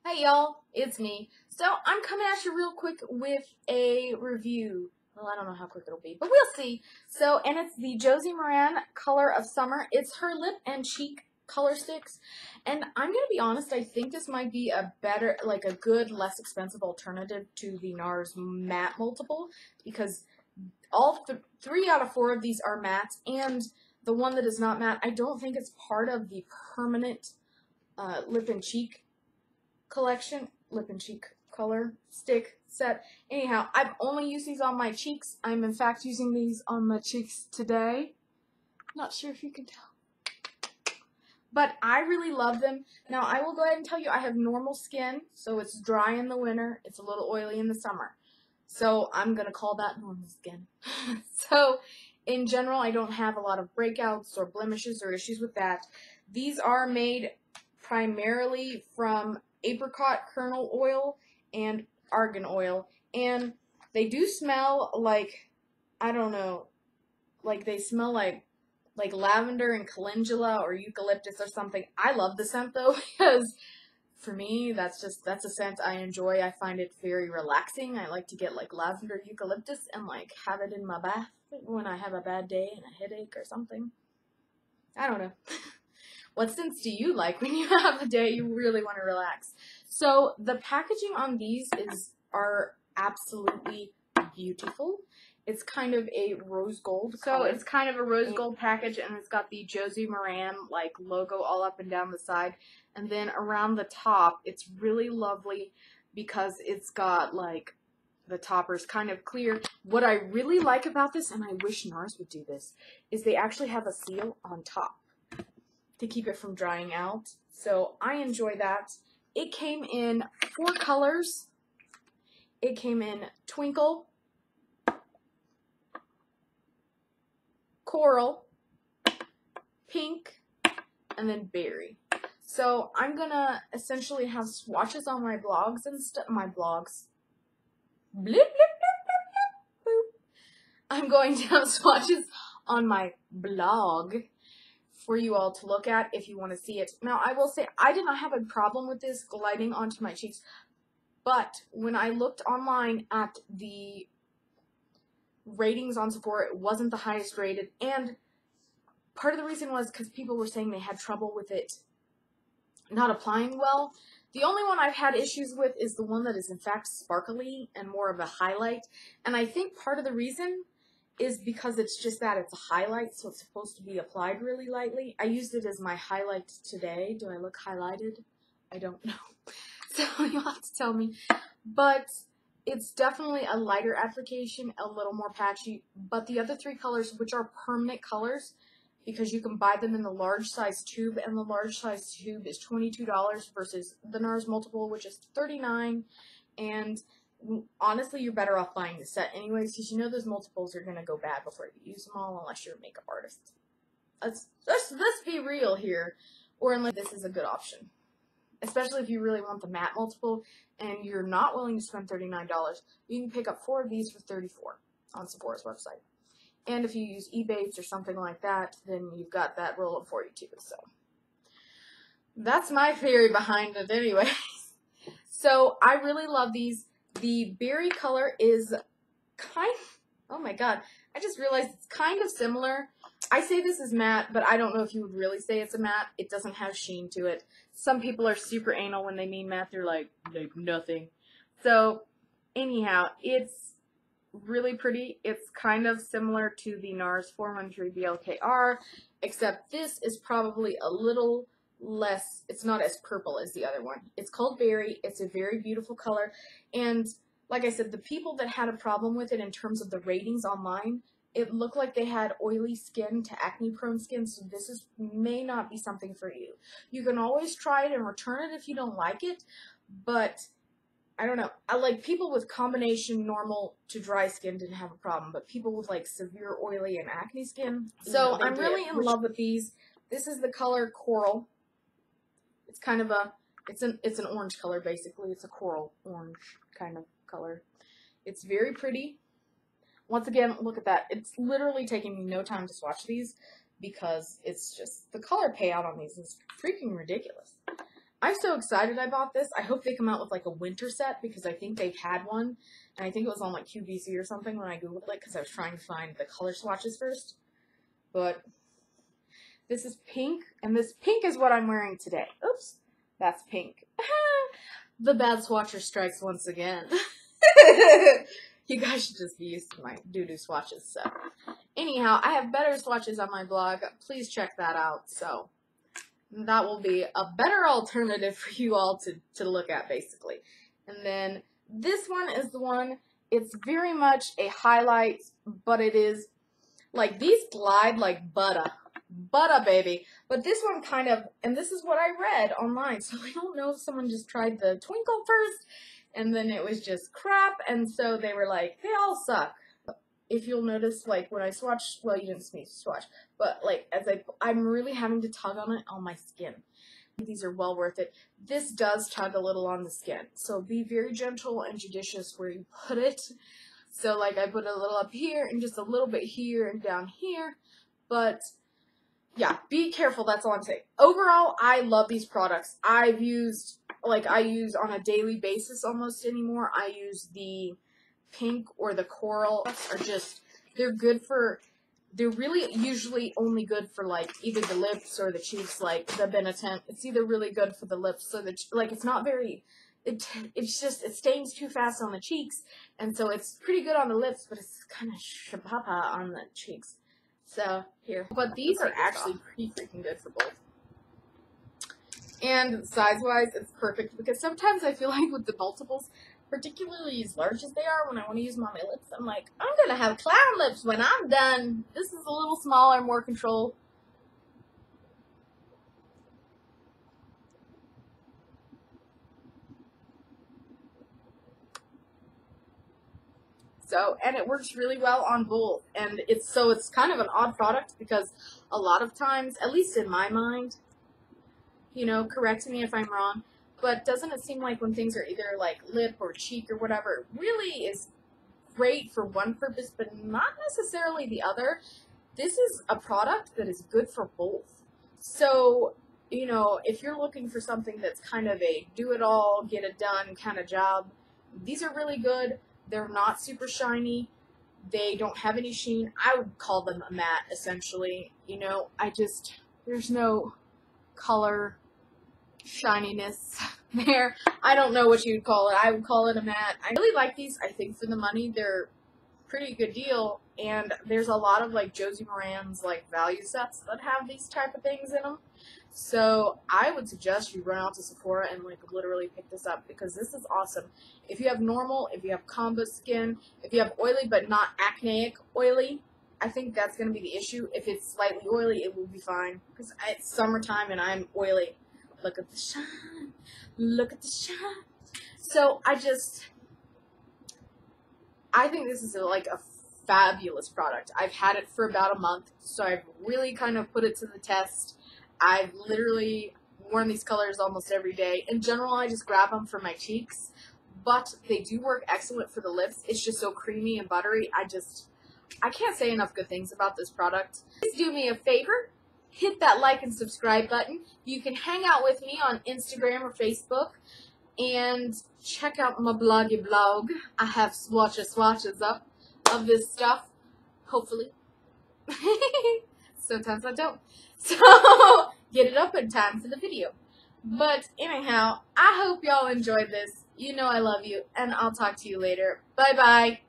Hey y'all, it's me. So I'm coming at you real quick with a review. Well, I don't know how quick it'll be, but we'll see. So, and it's the Josie Maran Color of Summer. It's her lip and cheek color sticks. And I'm going to be honest, I think this might be a better, like a good, less expensive alternative to the Nars matte multiple. Because all 3 out of 4 of these are matte. And the one that is not matte, I don't think it's part of the permanent lip and cheek collection, lip and cheek color stick set. Anyhow, I've only used these on my cheeks. I'm in fact using these on my cheeks today. Not sure if you can tell, but I really love them. Now I will go ahead and tell you I have normal skin, so it's dry in the winter, it's a little oily in the summer. So I'm gonna call that normal skin. So in general, I don't have a lot of breakouts or blemishes or issues with that. These are made primarily from apricot kernel oil and argan oil, and they do smell like, I don't know, like they smell like lavender and calendula or eucalyptus or something. I love the scent though, because for me that's a scent I enjoy. I find it very relaxing. I like to get like lavender eucalyptus and like have it in my bath when I have a bad day and a headache or something. I don't know. What scents do you like when you have a day you really want to relax? So the packaging on these are absolutely beautiful. It's kind of a rose gold color. So it's kind of a rose gold package, and it's got the Josie Maran like logo all up and down the side. And then around the top, it's really lovely because it's got like the topper's kind of clear. What I really like about this, and I wish Nars would do this, is they actually have a seal on top to keep it from drying out. So I enjoy that. It came in 4 colors. It came in Twinkle, Coral, Pink, and then Berry. So I'm gonna essentially have swatches on my blogs and stuff. My blogs. Bloop, bloop, bloop, bloop, bloop. I'm going to have swatches on my blog for you all to look at if you want to see it. Now, I will say I did not have a problem with this gliding onto my cheeks, but when I looked online at the ratings on Sephora, it wasn't the highest rated, and part of the reason was because people were saying they had trouble with it not applying well. The only one I've had issues with is the one that is in fact sparkly and more of a highlight, and I think part of the reason is because it's just that it's a highlight, so it's supposed to be applied really lightly. I used it as my highlight today. Do I look highlighted? I don't know. So you'll have to tell me. But it's definitely a lighter application, a little more patchy. But the other 3 colors, which are permanent colors, because you can buy them in the large size tube, and the large size tube is $22 versus the Nars multiple, which is $39. And honestly, you're better off buying the set anyways, because you know those multiples are going to go bad before you use them all, unless you're a makeup artist. Let's be real here. Or unless this is a good option. Especially if you really want the matte multiple and you're not willing to spend $39. You can pick up 4 of these for $34 on Sephora's website. And if you use Ebates or something like that, then you've got that roll up for you too. So that's my theory behind it anyway. So I really love these. The berry color is oh my god, I just realized it's kind of similar. I say this is matte, but I don't know if you would really say it's a matte. It doesn't have sheen to it. Some people are super anal when they mean matte. They're like nothing. So anyhow, it's really pretty. It's kind of similar to the Nars 413 BLKR, except this is probably a little less, it's not as purple as the other one. It's called Berry. It's a very beautiful color, and like I said, the people that had a problem with it in terms of the ratings online, it looked like they had oily skin to acne prone skin, so this may not be something for you. You can always try it and return it if you don't like it, but I don't know. I like people with combination normal to dry skin didn't have a problem, but people with like severe oily and acne skin, so I'm really in love with these. This is the color Coral. It's kind of a, it's an orange color basically. It's a coral orange kind of color. It's very pretty. Once again, look at that. It's literally taking me no time to swatch these because it's just, the color payout on these is freaking ridiculous. I'm so excited I bought this. I hope they come out with like a winter set because I think they've had one. And I think it was on like QVC or something when I Googled it because I was trying to find the color swatches first. But this is pink, and this pink is what I'm wearing today. Oops, that's pink. The bad swatcher strikes once again. You guys should just be used to my doo-doo swatches. So, anyhow, I have better swatches on my blog. Please check that out. So, that will be a better alternative for you all to look at, basically. And then this one is the one, it's very much a highlight, but it is, like, these glide like butter. Butter, baby. But this one kind of, and this is what I read online, so I don't know if someone just tried the twinkle first, and then it was just crap, and so they were like, they all suck. If you'll notice, like, when I swatch, well, you didn't see me swatch, but, like, as I'm really having to tug on it on my skin. These are well worth it. This does tug a little on the skin, so be very gentle and judicious where you put it. So, like, I put a little up here, and just a little bit here and down here, but yeah, be careful, that's all I'm saying. Overall, I love these products. I use on a daily basis almost anymore. I use the pink or the coral. They're really usually only good for, like, either the lips or the cheeks, like the Benetton. It's either really good for the lips or the, like, it's not very, it stains too fast on the cheeks, and so it's pretty good on the lips, but it's kind of shababa on the cheeks. So, here. But these are actually pretty freaking good for both. And size-wise, it's perfect, because sometimes I feel like with the multiples, particularly as large as they are, when I want to use them on my lips, I'm like, I'm going to have clown lips when I'm done. This is a little smaller, more control. So, and it works really well on both, and it's kind of an odd product because a lot of times, at least in my mind, you know, correct me if I'm wrong, but doesn't it seem like when things are either like lip or cheek or whatever, it really is great for one purpose, but not necessarily the other? This is a product that is good for both. So, you know, if you're looking for something that's kind of a do-it-all, get-it-done kind of job, these are really good. They're not super shiny. They don't have any sheen. I would call them a matte, essentially. You know, there's no color shininess there. I don't know what you'd call it. I would call it a matte. I really like these. I think for the money, they're pretty good deal. And there's a lot of, like, Josie Maran's, like, value sets that have these type of things in them. So I would suggest you run out to Sephora and, like, literally pick this up, because this is awesome. If you have normal, if you have combo skin, if you have oily but not acneic oily, I think that's going to be the issue. If it's slightly oily, it will be fine, because it's summertime and I'm oily. Look at the shine. Look at the shine. So I think this is like a fabulous product. I've had it for about a month, so I've really kind of put it to the test. I've literally worn these colors almost every day. In general, I just grab them for my cheeks, but they do work excellent for the lips. It's just so creamy and buttery. I can't say enough good things about this product. Please do me a favor. Hit that like and subscribe button. You can hang out with me on Instagram or Facebook, and check out my bloggy blog. I have swatches up of this stuff, hopefully. Sometimes I don't. So, get it up in time for the video. But anyhow, I hope y'all enjoyed this. You know I love you, and I'll talk to you later. Bye-bye.